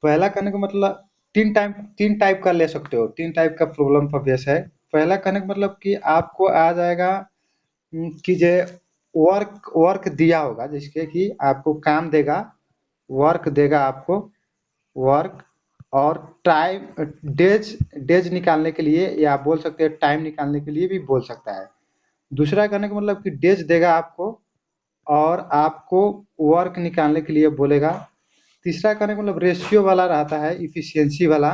पहला करने का मतलब तीन टाइप का ले सकते हो, तीन टाइप का प्रॉब्लम का बेस है। पहला करने का मतलब कि आपको आ जाएगा कि जे वर्क वर्क दिया होगा, जिसके कि आपको काम देगा, वर्क देगा आपको, वर्क और टाइम, डेज डेज निकालने के लिए, या बोल सकते हैं टाइम निकालने के लिए भी बोल सकता है। दूसरा करने का मतलब कि डेज देगा आपको और आपको वर्क निकालने के लिए बोलेगा। तीसरा करने का मतलब रेशियो वाला रहता है, इफिशियंसी वाला,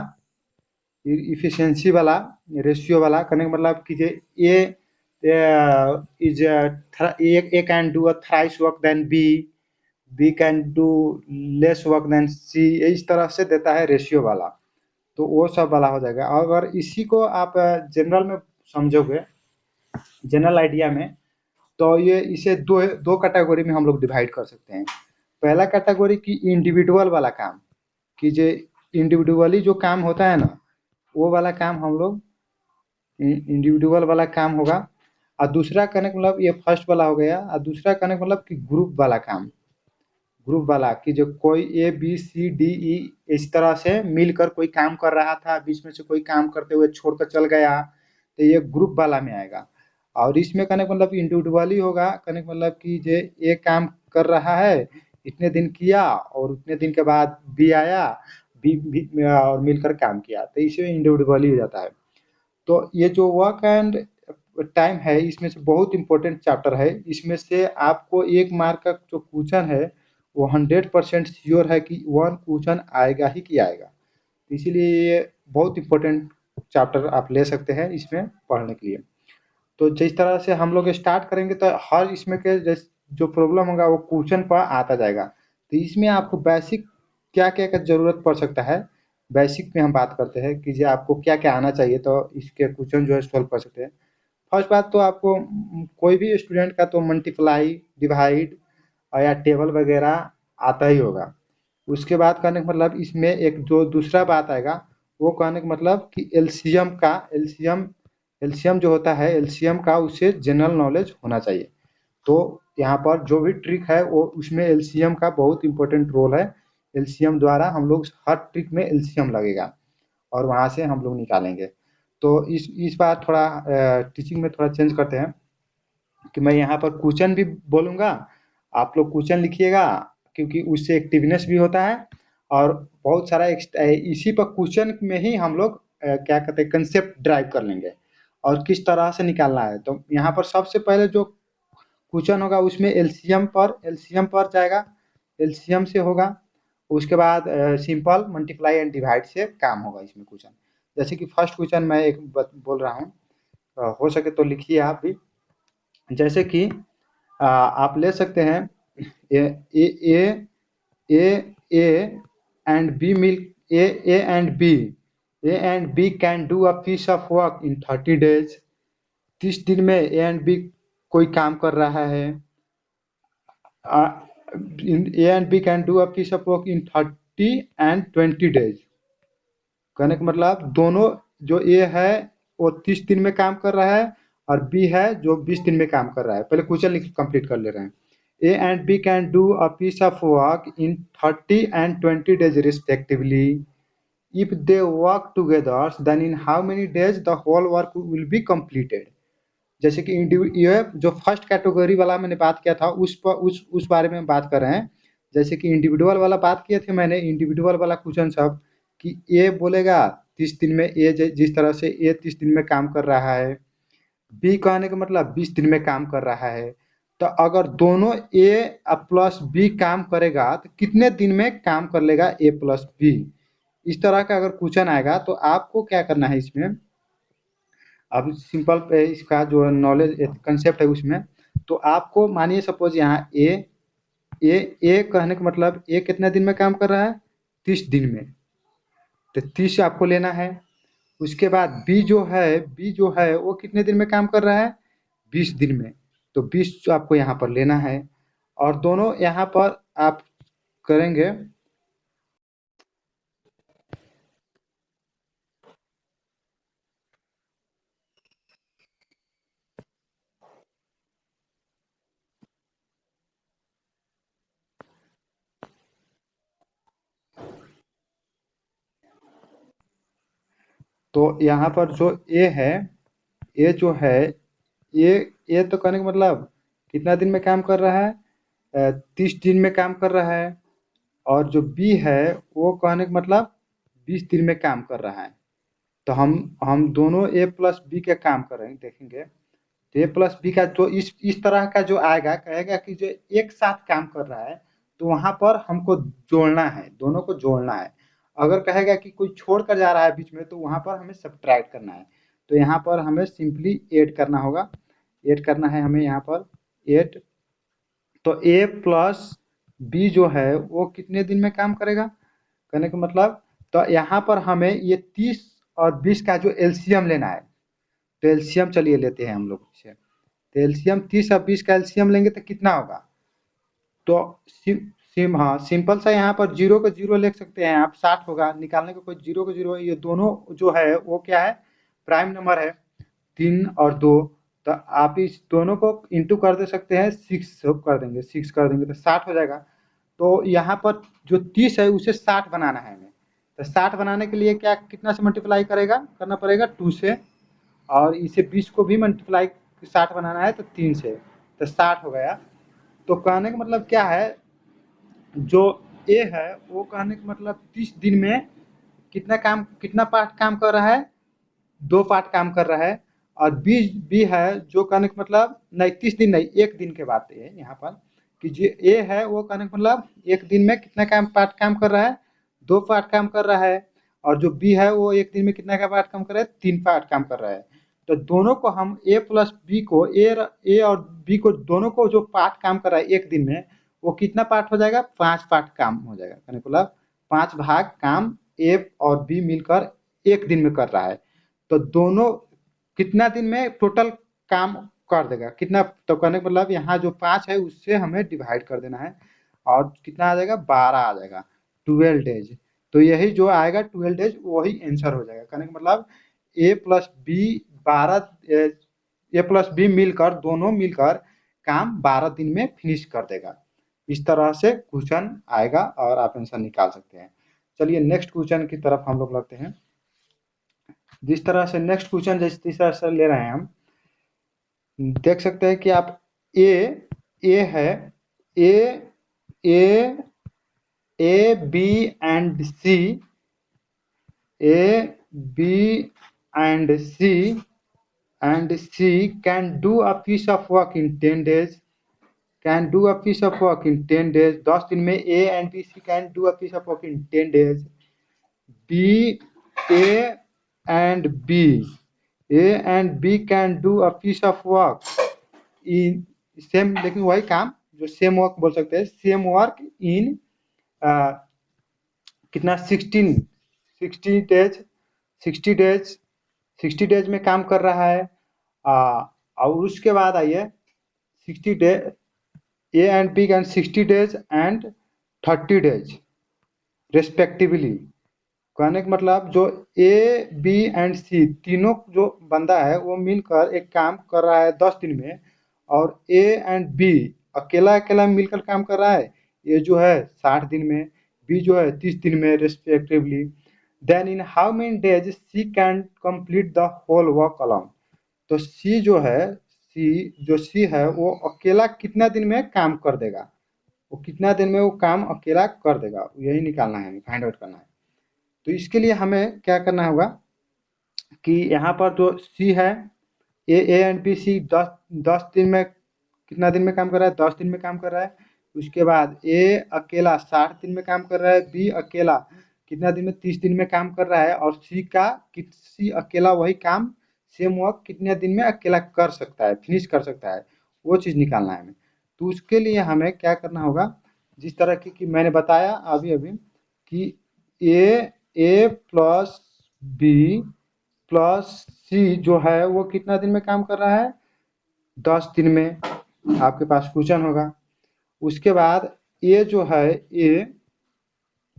इफिशियंसी वाला, रेशियो वाला करने का मतलब कि A is A can do a thrice work than B, B can do less work than C, इस तरह से देता है रेशियो वाला। तो वो सब वाला हो जाएगा। अगर इसी को आप जनरल में समझोगे, जनरल आइडिया में, तो ये इसे दो दो कैटेगरी में हम लोग डिवाइड कर सकते हैं। पहला कैटेगरी की इंडिविजुअल वाला काम, कि जो इंडिविजुअली जो काम होता है ना, वो वाला काम हम लोग इंडिविजुअल वाला काम होगा। और दूसरा करने का मतलब ये फर्स्ट वाला हो गया, और दूसरा करने का मतलब कि ग्रुप वाला काम, ग्रुप वाला कि जो कोई A B C D E इस तरह से मिलकर कोई काम कर रहा था, बीच में से कोई काम करते हुए छोड़कर चल गया, तो ये ग्रुप वाला में आएगा। और इसमें कहने का मतलब इंडिविजुअली होगा, कहने का मतलब कि जे ए काम कर रहा है, इतने दिन किया और उतने दिन के बाद बी आया, बी और मिलकर काम किया, तो इसमें इंडिविजुअली हो जाता है। तो ये जो वर्क एंड टाइम है, इसमें से बहुत इंपॉर्टेंट चैप्टर है। इसमें से आपको एक मार्क का जो क्वेश्चन है, वो 100% श्योर है कि वन क्वेश्चन आएगा ही कि आएगा। इसीलिए ये बहुत इंपॉर्टेंट चैप्टर आप ले सकते हैं इसमें पढ़ने के लिए। तो जिस तरह से हम लोग स्टार्ट करेंगे, तो हर इसमें के जो प्रॉब्लम होगा वो क्वेश्चन पर आता जाएगा। तो इसमें आपको बेसिक क्या क्या का जरूरत पड़ सकता है, बेसिक में हम बात करते हैं कि जो आपको क्या क्या आना चाहिए, तो इसके क्वेश्चन जो है सॉल्व कर सकते हैं। फर्स्ट बात तो आपको कोई भी स्टूडेंट का तो मल्टीप्लाई, डिवाइड या टेबल वगैरह आता ही होगा। उसके बाद कहने का मतलब इसमें एक जो दूसरा बात आएगा, वो कहने का मतलब कि एलसीएम का, एलसीएम एलसीएम जो होता है, एलसीएम का उसे जनरल नॉलेज होना चाहिए। तो यहाँ पर जो भी ट्रिक है वो उसमें एलसीएम का बहुत इंपॉर्टेंट रोल है। एलसीएम द्वारा हम लोग हर ट्रिक में एलसीएम लगेगा और वहाँ से हम लोग निकालेंगे। तो इस बार थोड़ा टीचिंग में थोड़ा चेंज करते हैं कि मैं यहाँ पर क्वेश्चन भी बोलूँगा, आप लोग क्वेश्चन लिखिएगा, क्योंकि उससे एक्टिवनेस भी होता है और बहुत सारा इसी पर क्वेश्चन में ही हम लोग क्या कहते हैं कंसेप्ट ड्राइव कर लेंगे और किस तरह से निकालना है। तो यहाँ पर सबसे पहले जो क्वेश्चन होगा उसमें एलसीएम पर जाएगा, एलसीएम से होगा। उसके बाद सिंपल मल्टीप्लाई एंड डिवाइड से काम होगा इसमें क्वेश्चन। जैसे कि फर्स्ट क्वेश्चन मैं एक बोल रहा हूँ, हो सके तो लिखिए आप भी। जैसे कि आप ले सकते हैं A A A A and B मिल A and B, A and B can do a piece of work in 30 days। 30 दिन में ए एंड बी कोई काम कर रहा है। A and B can do a piece of work in 30 and 20 days। कहने का मतलब दोनों, जो ए है वो 30 दिन में काम कर रहा है और बी है जो 20 दिन में काम कर रहा है। पहले क्वेश्चन लिख कंप्लीट कर ले रहे हैं। A and B can do a piece of work in 30 and 20 days respectively। If they work together, then in how many days the whole work will be completed। जैसे कि ये जो फर्स्ट कैटेगरी वाला मैंने बात किया था उस पर उस बारे में बात कर रहे हैं। जैसे कि इंडिविजुअल वाला बात किए थे मैंने, इंडिविजुअल वाला क्वेश्चन सब कि ए बोलेगा 30 दिन में, ए जिस तरह से ए 30 दिन में काम कर रहा है, बी कहने का मतलब 20 दिन में काम कर रहा है। तो अगर दोनों ए प्लस बी काम करेगा तो कितने दिन में काम कर लेगा ए प्लस बी। इस तरह का अगर क्वेश्चन आएगा तो आपको क्या करना है इसमें, अब सिंपल पे इसका जो नॉलेज कंसेप्ट है उसमें, तो आपको मानिए सपोज यहाँ ए कहने का मतलब ए कितने दिन में काम कर रहा है, 30 दिन में। तो 30 आपको लेना है। उसके बाद बी जो है वो कितने दिन में काम कर रहा है, 20 दिन में। तो 20 आपको यहाँ पर लेना है और दोनों यहाँ पर आप करेंगे। तो यहाँ पर जो ए है, ए जो है, ये तो कहने का मतलब कितना दिन में काम कर रहा है, 30 दिन में काम कर रहा है। और जो बी है वो कहने का मतलब 20 दिन में काम कर रहा है। तो हम दोनों ए प्लस बी के काम कर रहे हैं, देखेंगे। तो ए प्लस बी का जो इस तरह का जो आएगा, कहेगा कि जो एक साथ काम कर रहा है तो वहां पर हमको जोड़ना है, दोनों को जोड़ना है। अगर कहेगा कि कोई छोड़ कर जा रहा है बीच में तो वहां पर हमें सब्ट्रैक्ट करना है। तो यहाँ पर हमें सिंपली ऐड करना होगा, ऐड करना है हमें यहाँ पर ऐड। तो ए प्लस बी जो है वो कितने दिन में काम करेगा, कहने का मतलब। तो यहाँ पर हमें ये 30 और 20 का जो एलसीएम लेना है। तो एलसीएम चलिए लेते हैं हम लोग इसे। तो एलसीएम 30 और 20 का एलसीएम लेंगे तो कितना होगा। तो हाँ सिंपल सा यहाँ पर जीरो को जीरो लिख सकते हैं आप, 60 होगा। निकालने को कोई जीरो को जीरो, ये दोनों जो है वो क्या है, प्राइम नंबर है, 3 और 2। तो आप इस दोनों को इंटू कर दे सकते हैं, 6 कर देंगे, 6 कर देंगे तो 60 हो जाएगा। तो यहाँ पर जो 30 है उसे 60 बनाना है हमें। तो 60 बनाने के लिए क्या, कितना से मल्टीप्लाई करेगा, करना पड़ेगा 2 से। और इसे 20 को भी मल्टीप्लाई 60 बनाना है तो 3 से, तो 60 हो गया। तो कहने का मतलब क्या है, जो ए है वो कहने का मतलब 30 दिन में कितना पार्ट काम कर रहा है, 2 पार्ट काम कर रहा है। और बी बी है जो कहने का मतलब नहीं, 30 दिन नहीं, एक दिन के बात है यहाँ पर। कि जो ए है वो कहने का मतलब एक दिन में कितना पार्ट काम कर रहा है, 2 पार्ट काम कर रहा है। और जो बी है वो एक दिन में कितना का पार्ट काम कर रहा है, 3 पार्ट काम कर रहा है। तो दोनों को हम ए प्लस बी को, ए और बी को दोनों को जो पार्ट काम कर रहा है एक दिन में, वो कितना पार्ट हो जाएगा, 5 पार्ट काम हो जाएगा। कहने मतलब 5 भाग काम ए और बी मिलकर एक दिन में कर रहा है। तो दोनों कितना दिन में टोटल काम कर देगा, कितना। तो कहने का मतलब यहाँ जो 5 है उससे हमें डिवाइड कर देना है, और कितना आ जाएगा, 12 आ जाएगा, 12 डेज। तो यही जो आएगा 12 डेज वही आंसर हो जाएगा। कहने का मतलब ए प्लस बी 12, ए प्लस बी मिलकर, दोनों मिलकर काम 12 दिन में फिनिश कर देगा। इस तरह से क्वेश्चन आएगा और आप आंसर निकाल सकते हैं। चलिए नेक्स्ट क्वेश्चन की तरफ हम लोग लगते हैं। जिस तरह से नेक्स्ट क्वेश्चन जिस तरह से ले रहे हैं हम, देख सकते हैं कि आप ए ए है, A A A B and C, A B and C and C can do a piece of work in 10 days, can do a piece of work in 10 days। 10 दिन में A and B C can do a piece of work in 10 days। B A and B, A and B can do a piece of work in same, लेकिन वही काम जो same work बोल सकते हैं, same work in कितना 60 days, 60 days में काम कर रहा है। और उसके बाद आइए 60 day, A and B can 60 days and 30 days respectively. कहने का मतलब जो ए बी एंड सी तीनों जो बंदा है वो मिलकर एक काम कर रहा है 10 दिन में, और ए एंड बी अकेला अकेला मिलकर काम कर रहा है, ये जो है 60 दिन में, बी जो है 30 दिन में respectively. Then in how many days C can complete the whole work alone. तो सी जो है, सी है वो अकेला कितना दिन में काम कर देगा, वो कितना दिन में वो काम अकेला कर देगा, यही निकालना है, फाइंड आउट करना है। तो इसके लिए हमें क्या करना होगा कि यहाँ पर जो सी है, ए एंड बी सी 10 दिन में कितना दिन में काम कर रहा है, 10 दिन में काम कर रहा है। उसके बाद ए अकेला 60 दिन में काम कर रहा है, बी अकेला कितना दिन में, 30 दिन में काम कर रहा है। और सी अकेला वही काम सेम वर्क कितने दिन में अकेला कर सकता है, फिनिश कर सकता है, वो चीज़ निकालना है हमें। तो उसके लिए हमें क्या करना होगा, जिस तरह की कि मैंने बताया अभी अभी कि ए प्लस बी प्लस सी जो है वो कितना दिन में काम कर रहा है, 10 दिन में। आपके पास क्वेश्चन होगा। उसके बाद ए जो है,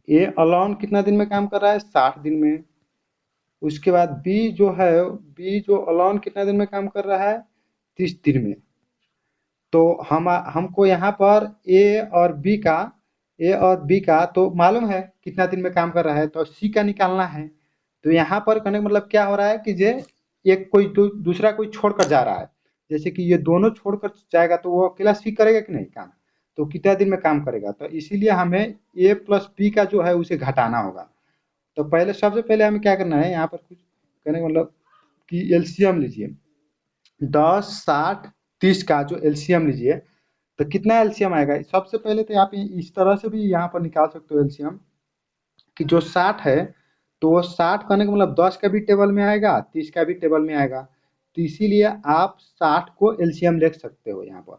ए अलोन कितना दिन में काम कर रहा है, 60 दिन में। उसके बाद बी जो है, बी जो अलोन कितना दिन में काम कर रहा है, 30 दिन में। तो हमको यहाँ पर ए और बी का तो मालूम है कितना दिन में काम कर रहा है, तो सी का निकालना है। तो यहाँ पर करने का मतलब क्या हो रहा है कि जे एक कोई दूसरा कोई छोड़कर जा रहा है, जैसे कि ये दोनों छोड़कर जाएगा तो वो अकेला सी करेगा कि नहीं काम, तो कितना दिन में काम करेगा, तो इसीलिए हमें ए प्लस बी का जो है उसे घटाना होगा। तो पहले सबसे पहले हमें क्या करना है, यहाँ पर कुछ करने का मतलब कि एलसीएम लीजिए, 10, 60, 30 का जो एलसीएम लीजिए, तो कितना एलसीएम आएगा। सबसे पहले तो आप इस तरह से भी यहाँ पर निकाल सकते हो एलसीएम, कि जो 60 है तो वो 60 करने का मतलब 10 का भी टेबल में आएगा, 30 का भी टेबल में आएगा, तो इसीलिए आप 60 को एलसीएम ले सकते हो यहाँ पर।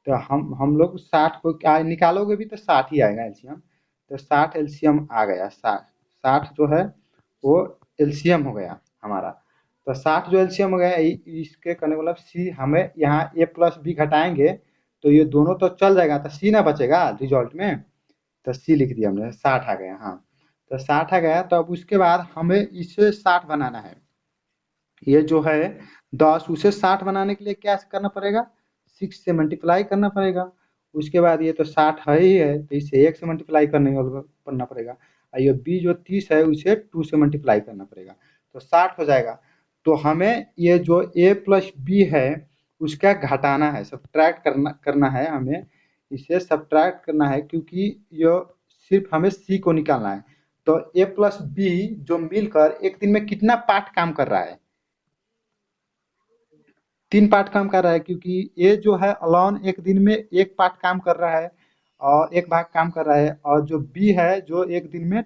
तो हम लोग 60 को क्या निकालोगे भी तो 60 ही आएगा एलसीएम, तो 60 एलसीएम आ गया, 60 जो है वो एलसीएम हो गया हमारा। तो 60 जो एलसीएम हो गया, इसके करने का मतलब सी हमें यहाँ ए प्लस बी घटाएंगे तो ये दोनों तो चल जाएगा, तो सी ना बचेगा रिजल्ट में, तो सी लिख दिया हमने, 60 आ गया। हाँ, तो 60 आ गया, तो अब उसके बाद हमें इसे 60 बनाना है। ये जो है 10, उसे 60 बनाने के लिए क्या करना पड़ेगा, 6 से मल्टीप्लाई करना पड़ेगा। उसके बाद ये तो 60 है ही है, तो इसे 1 से मल्टीप्लाई करना पड़ेगा, और ये बी जो 30 है उसे 2 से मल्टीप्लाई करना पड़ेगा, तो 60 हो जाएगा। तो हमें ये जो ए प्लस बी है उसका घटाना है, सब्ट्रैक्ट करना है हमें, इसे सब्ट्रैक्ट करना है, क्योंकि ये सिर्फ हमें सी को निकालना है। तो ए प्लस बी जो मिलकर एक दिन में कितना पार्ट काम कर रहा है, 3 पार्ट काम कर रहा है, क्योंकि ए जो है अलोन एक दिन में 1 पार्ट काम कर रहा है और 1 भाग काम कर रहा है, और जो बी है जो एक दिन में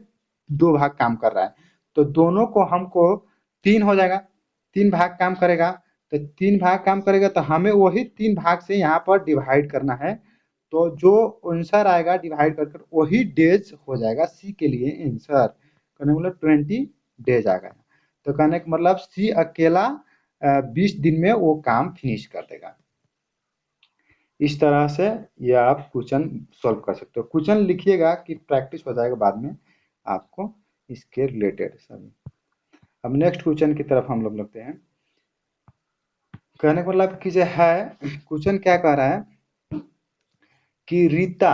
2 भाग काम कर रहा है, तो दोनों को हमको 3 हो जाएगा, 3 भाग काम करेगा। तो 3 भाग काम करेगा तो हमें वही 3 भाग से यहाँ पर डिवाइड करना है, तो जो आंसर आएगा डिवाइड कर कर वही डेज हो जाएगा सी के लिए आंसर, कहने का मतलब 20 डेज आ गया। तो कहने का मतलब सी अकेला 20 दिन में वो काम फिनिश कर देगा। इस तरह से ये आप क्वेश्चन सॉल्व कर सकते हो। क्वेश्चन लिखिएगा कि प्रैक्टिस हो जाएगा बाद में आपको इसके रिलेटेड सभी। अब नेक्स्ट क्वेश्चन की तरफ हम लोग लगते हैं। कहने का मतलब कि जो है क्वेश्चन क्या कह रहा है कि रीता,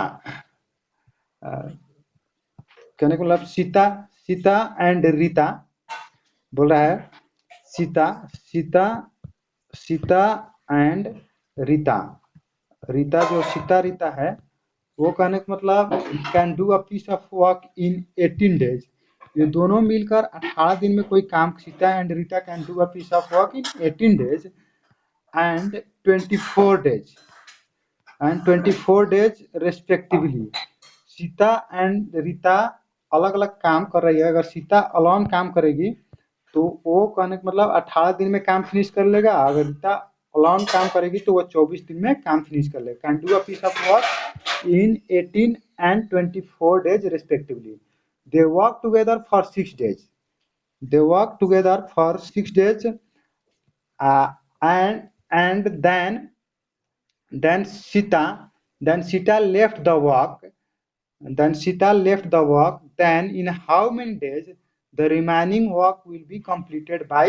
कहने का मतलब सीता, सीता एंड रीता बोल रहा है, सीता सीता सीता एंड रीता, रीता जो सीता रीता है वो कहने का मतलब can do a piece of work in 18 days. ये दोनों मिलकर 18 दिन में कोई काम, Sita and Rita can do a piece of work in 18 days and 24 days and 24 days respectively. Sita and Rita अलग अलग काम कर रही है, अगर सीता अलॉन काम करेगी तो वो कहने का मतलब 18 दिन में काम फिनिश कर लेगा, अगर रीता अलॉन काम करेगी तो वो 24 दिन में काम फिनिश कर लेगा। Can do a piece of work in 18 and 24 days respectively. They work together for 6 days, they work together for 6 days, and then Sita then Sita left the work then in how many days the remaining work will be completed by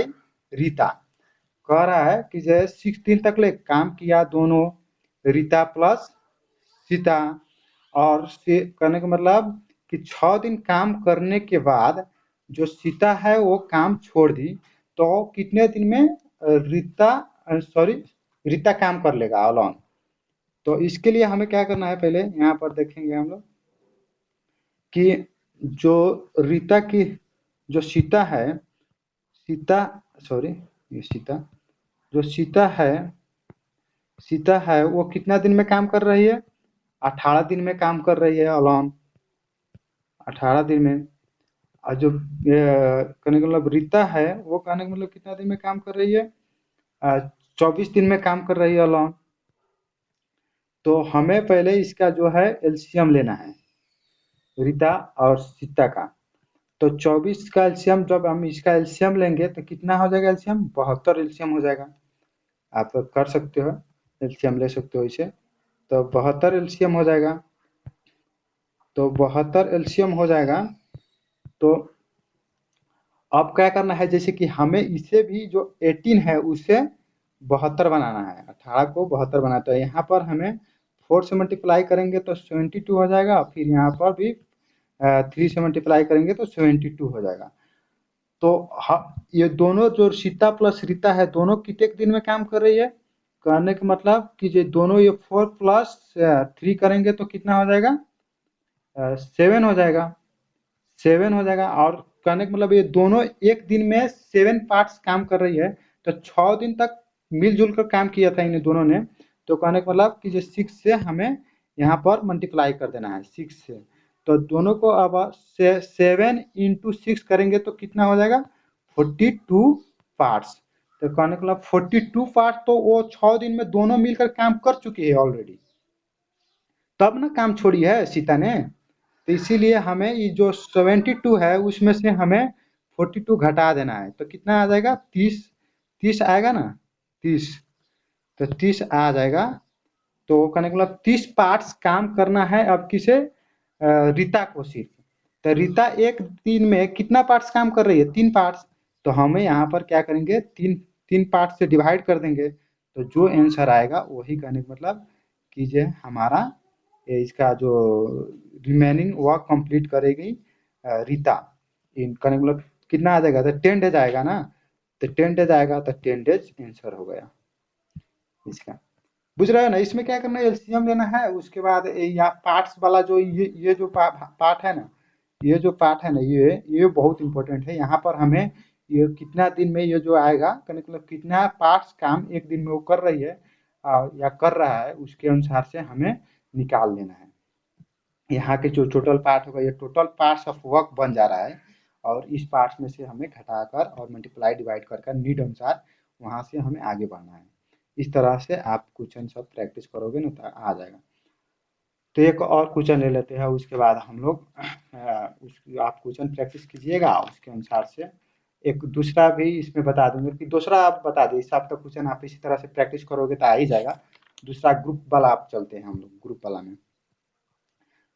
Rita। कह रहा है कि जैसे 6 दिन तक ले काम किया दोनों, रीता प्लस सीता, और करने का मतलब कि 6 दिन काम करने के बाद जो सीता है वो काम छोड़ दी, तो कितने दिन में रीता सॉरी रीता काम कर लेगा अलॉन। तो इसके लिए हमें क्या करना है, पहले यहाँ पर देखेंगे हम लोग कि जो रीता की जो सीता है, सीता सॉरी ये सीता जो सीता है वो कितना दिन में काम कर रही है, 18 दिन में काम कर रही है अलॉन, 18 दिन में। और जो कहने का मतलब रीता है वो कहने का मतलब कितना दिन में काम कर रही है, 24 दिन में काम कर रही है अलॉन। तो हमें पहले इसका जो है एलसीएम लेना है रीता और सीता का। तो 24 का एलसीएम, जब हम इसका एलसीएम लेंगे तो कितना हो जाएगा एलसीएम, 72 एलसीएम हो जाएगा। आप कर सकते हो, एलसीएम ले सकते हो इसे, तो 72 एलसीएम हो जाएगा। तो 72 एलसीएम हो जाएगा, तो अब क्या करना है, जैसे कि हमें इसे भी जो 18 है उसे 72 बनाना है, 18 को 72 बनाता है। यहाँ पर हमें 4 से मल्टीप्लाई करेंगे तो 72 हो जाएगा, फिर यहाँ पर भी 3 से मल्टीप्लाई करेंगे तो 72 हो जाएगा। तो ये दोनों जो सीता प्लस रीता है दोनों कितने दिन में काम कर रही है? कहने का मतलब कि ये दोनों ये 4+3 करेंगे तो कितना हो जाएगा? 7 हो जाएगा। 7 हो जाएगा। और कहने का मतलब ये दोनों एक दिन में 7 पार्ट्स काम कर रही है। तो 6 दिन तक मिलजुल कर काम किया था इन दोनों ने। तो कहने का मतलब कि जो 6 से हमें यहाँ पर मल्टीप्लाई कर देना है 6 से। तो दोनों को अब 7 इंटू 6 करेंगे तो कितना हो जाएगा? 42 पार्ट्स। तो कहने का मतलब 42 पार्ट तो वो 6 दिन में दोनों मिलकर काम कर चुकी है ऑलरेडी, तब ना काम छोड़ी है सीता ने। तो इसीलिए हमें ये जो 72 है उसमें से हमें 42 घटा देना है। तो कितना आ जाएगा? 30। 30 आएगा ना? 30। तो 30 आ जाएगा। तो कहने का मतलब 30 पार्ट्स काम करना है अब किसे? रीता को सिर्फ। तो रीता एक दिन में कितना पार्ट्स काम कर रही है? 3 पार्ट्स। तो हमें यहाँ पर क्या करेंगे? तीन तीन पार्ट से डिवाइड कर देंगे। तो जो आंसर आएगा वही कहने का मतलब कि जे हमारा इसका जो रिमेनिंग वर्क कंप्लीट करेगी रीता। इन कहने का मतलब कितना आ जाएगा? तो 10 डेज आएगा ना। तो 10 डेज आएगा तो 10 डेज आंसर हो गया इसका। बुझ रहे हो ना? इसमें क्या करना है? एलसीएम लेना है। उसके बाद या पार्ट्स वाला जो ये जो पार्ट है ना, ये जो पार्ट है ना, ये बहुत इंपॉर्टेंट है। यहाँ पर हमें ये कितना दिन में ये जो आएगा कहने का मतलब कितना पार्ट्स काम एक दिन में वो कर रही है या कर रहा है, उसके अनुसार से हमें निकाल लेना है। यहाँ के जो टोटल पार्ट होगा ये टोटल पार्ट्स ऑफ वर्क बन जा रहा है। और इस पार्ट्स में से हमें घटाकर और मल्टीप्लाई डिवाइड कर नीड अनुसार वहाँ से हमें आगे बढ़ना है। इस तरह से आप क्वेश्चन सब प्रैक्टिस करोगे ना तो आ जाएगा। तो एक और क्वेश्चन ले लेते हैं, उसके बाद हम लोग आप क्वेश्चन प्रैक्टिस कीजिएगा उसके अनुसार से। एक दूसरा भी इसमें बता दूंगा कि दूसरा आप बता दिए, इस आपका क्वेश्चन आप इसी तरह से प्रैक्टिस करोगे तो आ ही जाएगा। दूसरा ग्रुप वाला आप चलते हैं हम लोग ग्रुप वाला में।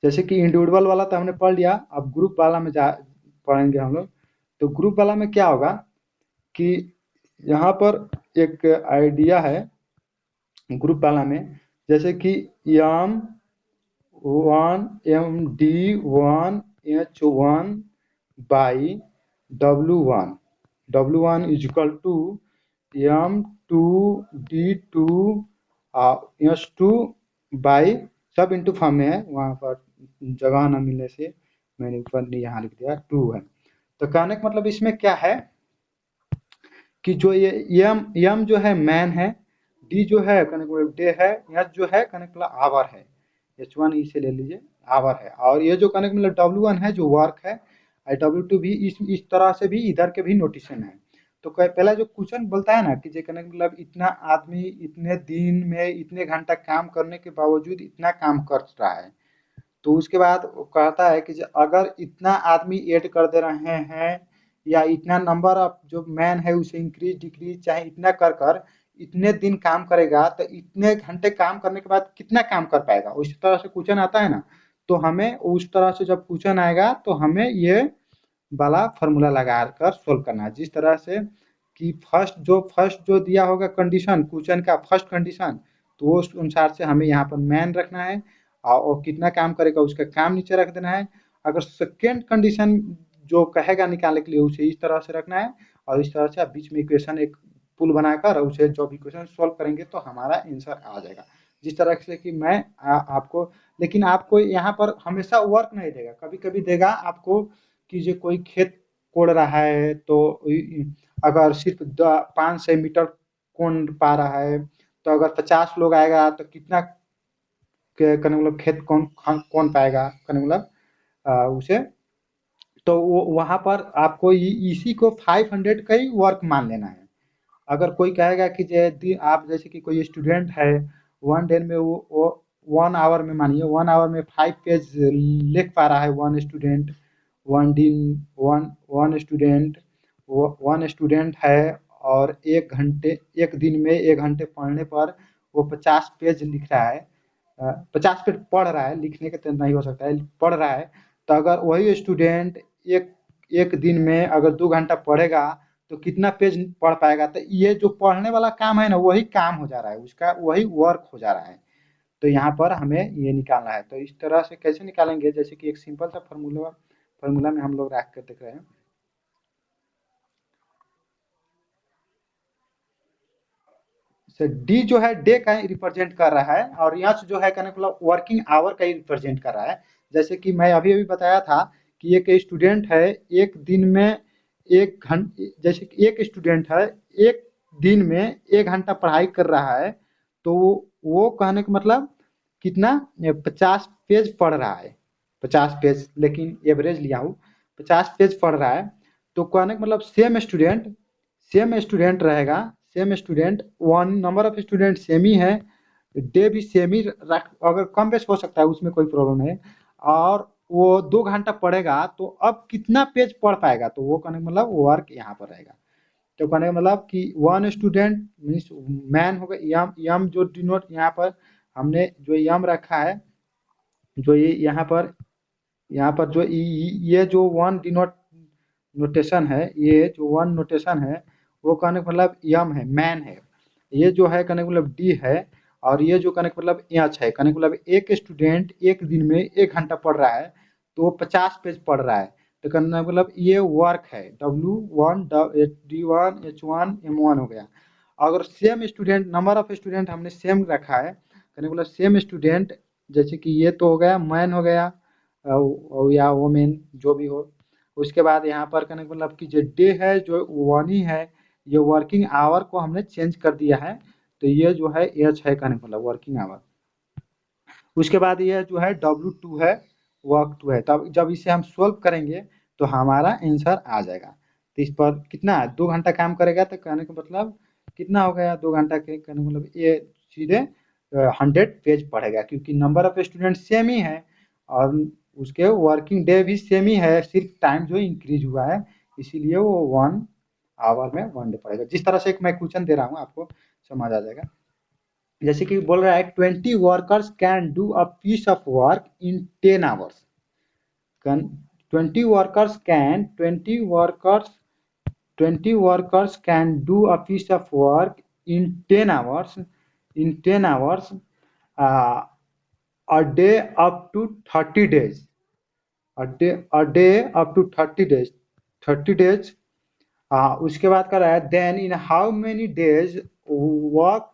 जैसे कि इंडिविजुअल वाला तो हमने पढ़ लिया, अब ग्रुप वाला में जा पढ़ेंगे हम लोग। तो ग्रुप वाला में क्या होगा कि यहाँ पर एक आइडिया है ग्रुप वाला में, जैसे कि M 1 MD 1 H 1 by W1। W1 is equal to M2D2 H2 by, सब इंटू फॉर्म में है, वहाँ पर जगह न मिलने से मैंने ऊपर नहीं यहाँ लिख दिया 2 है। तो कहने का मतलब इसमें क्या है कि जो ये यम जो है मैन है, डी जो है कहने का मतलब डे है, एच जो है कहने का मतलब आवर है, H1 इसे ले लीजिए आवर है। और ये जो कहने का मतलब W1 है जो वर्क है, और W2 भी इस तरह से भी इधर के भी नोटेशन है। तो पहला जो क्वेश्चन बोलता है ना कि जो कहने का मतलब इतना आदमी इतने दिन में इतने घंटा काम करने के बावजूद इतना काम कर रहा है। तो उसके बाद वो कहता है कि अगर इतना आदमी ऐड कर दे रहे हैं या इतना नंबर ऑफ जो मैन है उसे इंक्रीज डिक्रीज चाहे इतना कर कर इतने दिन काम करेगा तो इतने घंटे काम करने के बाद कितना काम कर पाएगा, उस तरह से क्वेश्चन आता है ना। तो हमें उस तरह से जब क्वेश्चन आएगा तो हमें ये वाला फॉर्मूला लगा कर सोल्व करना है। जिस तरह से कि फर्स्ट जो दिया होगा कंडीशन क्वेश्चन का फर्स्ट कंडीशन, तो उस अनुसार से हमें यहाँ पर मैन रखना है और कितना काम करेगा उसका काम नीचे रख देना है। अगर सेकेंड कंडीशन जो कहेगा निकालने के लिए उसे इस तरह से रखना है। और इस तरह से आप बीच में इक्वेशन एक पुल बनाकर उसे जब इक्वेशन सॉल्व करेंगे तो हमारा आंसर आ जाएगा। जिस तरह से कि मैं आपको, लेकिन आपको यहाँ पर हमेशा वर्क नहीं देगा, कभी कभी देगा आपको कि जो कोई खेत कोड़ रहा है तो अगर सिर्फ 500 मीटर कोड़ पा रहा है तो अगर 50 लोग आएगा तो कितना करने मतलब खेत कौन कौन पाएगा करने मतलब उसे। तो वो वहां पर आपको इसी को 500 का ही वर्क मान लेना है। अगर कोई कहेगा कि आप जैसे कि कोई स्टूडेंट है 1 डे में वो 1 आवर में मानिए 1 आवर में 5 पेज लिख पा रहा है वन स्टूडेंट। वन दिन one one student one student है और 1 घंटे 1 दिन में 1 घंटे पढ़ने पर वो 50 पेज लिख रहा है। 50 पेज पढ़ रहा है, लिखने के तो नहीं हो सकता है, पढ़ रहा है। तो अगर वही स्टूडेंट एक एक दिन में अगर 2 घंटा पढ़ेगा तो कितना पेज पढ़ पाएगा। तो ये जो पढ़ने वाला काम है ना वही काम हो जा रहा है, उसका वही वर्क हो जा रहा है। तो यहाँ पर हमें ये निकालना है। तो इस तरह से कैसे निकालेंगे, जैसे कि एक सिंपल सा फार्मूला फार्मूला में हम लोग रख कर देख रहे हैं। डी जो है डे का रिप्रेजेंट कर रहा है और एच जो है कहने मतलब वर्किंग आवर का ही रिप्रेजेंट कर रहा है। जैसे कि मैं अभी अभी बताया था कि एक स्टूडेंट है एक दिन में एक घंटे, जैसे कि एक स्टूडेंट है एक दिन में 1 घंटा पढ़ाई कर रहा है, तो वो कहने का मतलब कितना 50 पेज पढ़ रहा है, 50 पेज, लेकिन एवरेज लिया हूँ, 50 पेज पढ़ रहा है। तो कहने का मतलब सेम स्टूडेंट रहेगा, same student, one number of student same ही है, डे भी सेम ही रख, अगर कम बेस हो सकता है उसमें कोई प्रॉब्लम नहीं है। और वो 2 घंटा पढ़ेगा तो अब कितना पेज पढ़ पाएगा, तो वो कहने का मतलब वर्क यहाँ पर रहेगा। तो कहने का मतलब कि वन स्टूडेंट मीन्स मैन होगा, यम यम जो डिनोट यहाँ पर हमने जो यम रखा है, जो ये यहाँ पर जो ये जो वन डिनोट नोटेशन है, ये जो वन नोटेशन है वो कहने का मतलब यम है, मैन है। ये जो है कहने का मतलब डी है, और ये जो कहने का मतलब एच है, कहने का मतलब एक स्टूडेंट एक दिन में 1 घंटा पढ़ रहा है तो वो 50 पेज पढ़ रहा है। तो कहने का मतलब ये वर्क है, W1 D1 H1 M1 हो गया। अगर same student, number of student हमने सेम रखा है, कहने का मतलब सेम स्टूडेंट, जैसे कि ये तो हो गया मैन हो गया या वोमेन जो भी हो। उसके बाद यहाँ पर कहने का मतलब कि जो डे है जो वन ही है, ये वर्किंग आवर को हमने चेंज कर दिया है, तो ये जो है एच है कहने का मतलब वर्किंग आवर। उसके बाद ये जो है W2 है, वर्क 2 है। तब जब इसे हम सोल्व करेंगे तो हमारा आंसर आ जाएगा। तो इस पर कितना है, 2 घंटा काम करेगा, तो कहने का मतलब कितना हो गया 2 घंटा के, कहने का मतलब ये सीधे 100 पेज पढ़ेगा, क्योंकि नंबर ऑफ स्टूडेंट सेम ही है और उसके वर्किंग डे भी सेम ही है, सिर्फ टाइम जो इंक्रीज हुआ है, इसीलिए वो 1 आवर में 1 डे पढ़ेगा। जिस तरह से एक मैं क्वेश्चन दे रहा हूँ आपको समझ आ जाएगा। जैसे कि बोल रहा है 20 workers can do a piece of work in 10 hours. 20 workers can do a piece of work in 10 hours, in 10 hours, a day up to 30 days, a day up to 30 days, 30 days। उसके बाद कर रहा है then in how many days work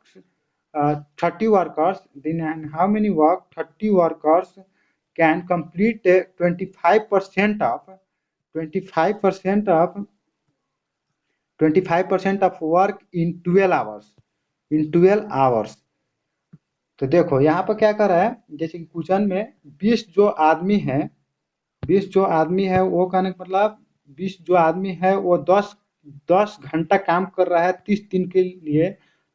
30 workers, then in how many work 30 workers can complete 25% of 25% of 25% of work in 12 hours, in 12 hours. तो देखो यहाँ पर क्या कर रहा है, जैसे कि क्वेश्चन में 20 जो आदमी है, 20 जो आदमी है वो कहने का मतलब 20 जो आदमी है वो 10 घंटा काम कर रहा है 30 दिन के लिए,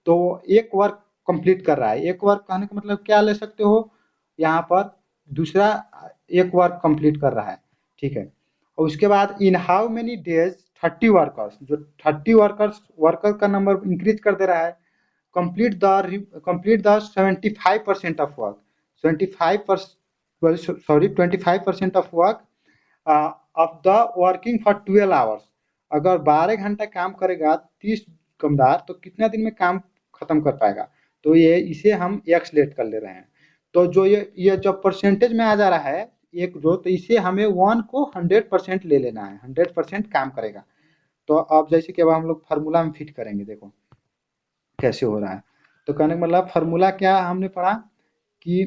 तो एक वर्क कंप्लीट कर रहा है। एक वर्क कहने का मतलब क्या ले सकते हो, यहाँ पर दूसरा एक वर्क कंप्लीट कर रहा है, ठीक है। और उसके बाद इन हाउ मेनी डेज 30 वर्कर्स, जो 30 वर्कर का नंबर इंक्रीज कर दे रहा है, complete the 75% of work, 25% of work of the working for 12 hours। अगर 12 घंटा काम करेगा 30 दुकानदार तो कितना दिन में काम खत्म कर पाएगा, तो ये इसे हम एक्स लेट कर ले रहे हैं। तो जो ये जब परसेंटेज में आ जा रहा है एक दो, तो इसे हमें 1 को 100% ले लेना है, 100% काम करेगा। तो अब जैसे कि अब हम लोग फार्मूला में फिट करेंगे, देखो कैसे हो रहा है। तो कहने का मतलब फार्मूला क्या हमने पढ़ा कि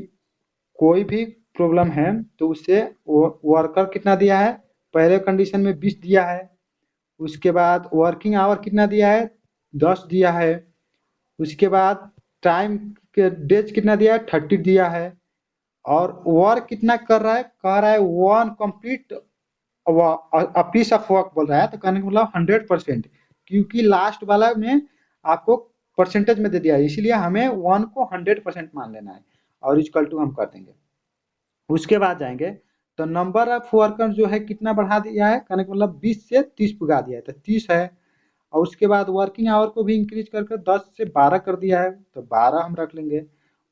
कोई भी प्रॉब्लम है तो उससे वर्कर कितना दिया है, पहले कंडीशन में 20 दिया है, उसके बाद वर्किंग आवर कितना दिया है 10 दिया है, उसके बाद टाइम के डेज कितना दिया है 30 दिया है, और वर्क कितना कर रहा है, कह रहा है 1 कंप्लीट पीस ऑफ वर्क बोल रहा है। तो कहने का मतलब 100%, क्योंकि लास्ट वाला में आपको परसेंटेज में दे दिया है, इसीलिए हमें 1 को 100% मान लेना है और इक्वल टू हम कर देंगे। उसके बाद जाएंगे तो नंबर ऑफ वर्कर जो है कितना बढ़ा दिया है, कहने का मतलब 20 से 30 पुगा दिया है, तो 30 है। और उसके बाद वर्किंग आवर को भी इंक्रीज करके 10 से 12 कर दिया है, तो 12 हम रख लेंगे।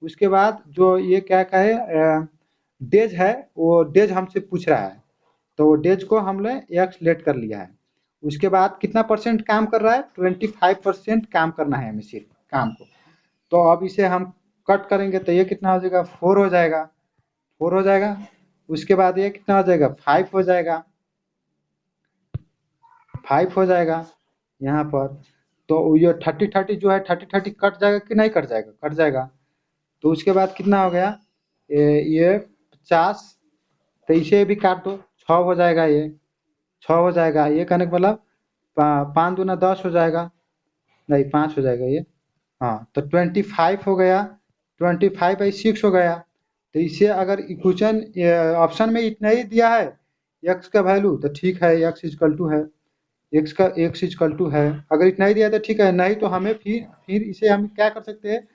उसके बाद जो ये क्या कहे डेज है, वो डेज हमसे पूछ रहा है, तो डेज को हमने एक्स लेट कर लिया है। उसके बाद कितना परसेंट काम कर रहा है, 25% काम करना है हमें सिर्फ काम को। तो अब इसे हम कट करेंगे तो ये कितना हो जाएगा 4 हो जाएगा, 4 हो जाएगा। उसके बाद ये कितना हो जाएगा 5 हो जाएगा, 5 हो जाएगा यहाँ पर। तो ये 30-30 जो है 30-30 कट जाएगा कि नहीं कट जाएगा? कट जाएगा। तो उसके बाद कितना हो गया? ये 50, तो इसे भी काट दो, 6 हो जाएगा ये, 6 हो जाएगा। ये कहने का मतलब 5 दूना 10 हो जाएगा, नहीं 5 हो जाएगा ये। हाँ, तो 25 हो गया, 25/6 हो गया। तो इसे अगर इक्वेशन ऑप्शन में इतना ही दिया है x का वैल्यू, तो ठीक है, x इक्वल टू है, x इक्वल टू है। अगर इतना ही दिया है तो ठीक है, नहीं तो हमें फिर इसे हम क्या कर सकते हैं,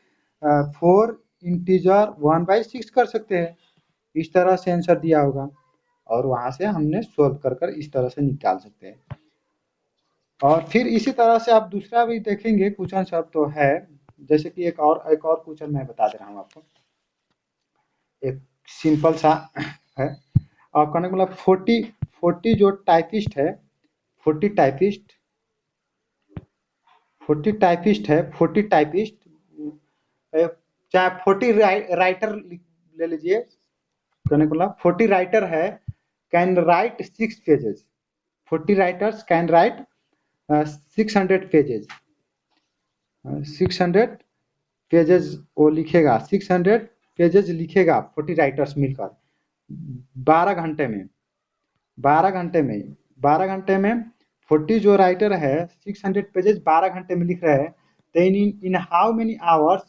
4 इंटीजर 1/6 कर सकते हैं। इस तरह से आंसर दिया होगा और वहां से हमने सोल्व कर कर इस तरह से निकाल सकते हैं। और फिर इसी तरह से आप दूसरा भी देखेंगे क्वेश्चन सब तो है। जैसे कि एक और क्वेश्चन मैं बता दे रहा हूँ आपको, एक सिंपल सा है। और कहने का मतलब 40 जो टाइपिस्ट है, 40 टाइपिस्ट 40 टाइपिस्ट है, 40 टाइपिस्ट, चाहे 40 राइटर ले लीजिए। कहने का मतलब 40 राइटर है, can write 6 pages. 40 writers can write 600 pages. 600 pages वो लिखेगा, 600 पेजेस लिखेगा 40 राइटर्स मिलकर 12 घंटे में। 12 घंटे में, 12 घंटे में 40 जो राइटर है 600 पेजेस 12 घंटे में लिख रहे हैं। तो इन हाउ मेनी आवर्स,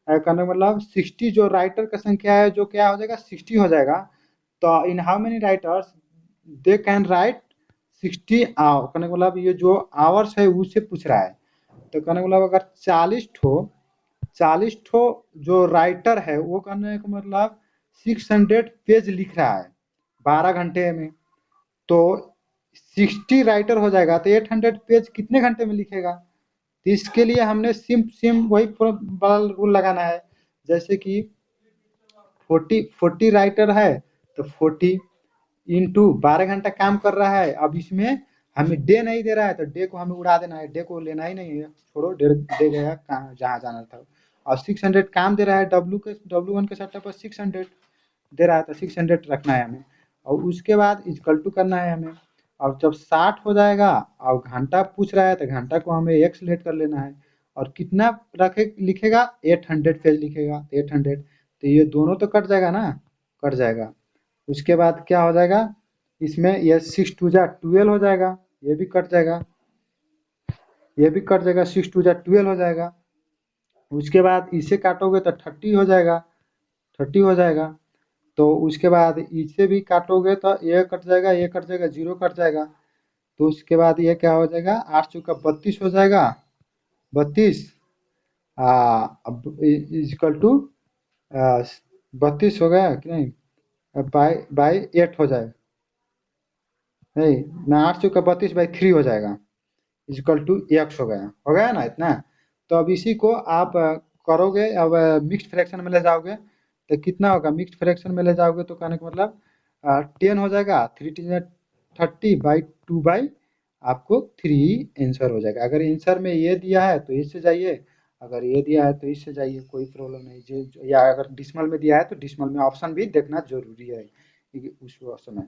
कहने का मतलब 60 जो राइटर का संख्या है जो क्या हो जाएगा, 60 हो जाएगा। तो in how many writers they can write 60 hour, कहने का मतलब ये जो आवर्स है उससे पूछ रहा है। तो कहने का मतलब अगर 40 ठो जो राइटर है वो कहने का मतलब 600 पेज लिख रहा है 12 घंटे में, तो 60 राइटर हो जाएगा तो 800 पेज कितने घंटे में लिखेगा? तो इसके लिए हमने सिम सिम वही बड़ा रूल लगाना है। जैसे कि 40 राइटर है तो 40 इंटू 12 घंटा काम कर रहा है। अब इसमें हमें डे नहीं दे रहा है तो डे को हमें उड़ा देना है, डे को लेना ही नहीं है, छोड़ो, डे गया कहाँ जहाँ जाना था। और 600 काम दे रहा है, W1 के सट्टा पर 600 दे रहा है तो 600 रखना है हमें। और उसके बाद इक्वल टू करना है हमें। और जब 60 हो जाएगा और घंटा पूछ रहा है तो घंटा को हमें एक्स लेट कर लेना है। और कितना रखे लिखेगा, 800 पेज लिखेगा, 800। तो ये दोनों तो कट जाएगा ना, कट जाएगा। उसके बाद क्या हो जाएगा, इसमें ये 6 टू जा 12 हो जाएगा, ये भी कट जाएगा, ये भी कट जाएगा, 6 टू जा 12 हो जाएगा। उसके बाद इसे काटोगे तो 30 हो जाएगा, 30 हो जाएगा। तो उसके बाद इसे भी काटोगे तो ये कट जाएगा, ये कट जाएगा, 0 कट जाएगा। तो उसके बाद ये क्या हो जाएगा, 8 चौका 32 हो जाएगा, 32 अब इक्वल टू 32 हो गया कि नहीं, बाई बाई 8 हो जाएगा, नहीं ना, 8 चौका 32/3 हो जाएगा, इक्वल टू एक्स हो गया ना इतना। तो अब इसी को आप करोगे, अब मिक्स्ड फ्रैक्शन में ले जाओगे तो कितना होगा, मिक्स्ड फ्रैक्शन में ले जाओगे तो कहने का मतलब 10 हो जाएगा, 3×30/2 आपको 3 आंसर हो जाएगा। अगर आंसर में ये दिया है तो इससे जाइए, अगर ये दिया है तो इससे जाइए, कोई प्रॉब्लम नहीं। या अगर डिसमल में दिया है तो डिसमल में ऑप्शन भी देखना जरूरी है उस समय।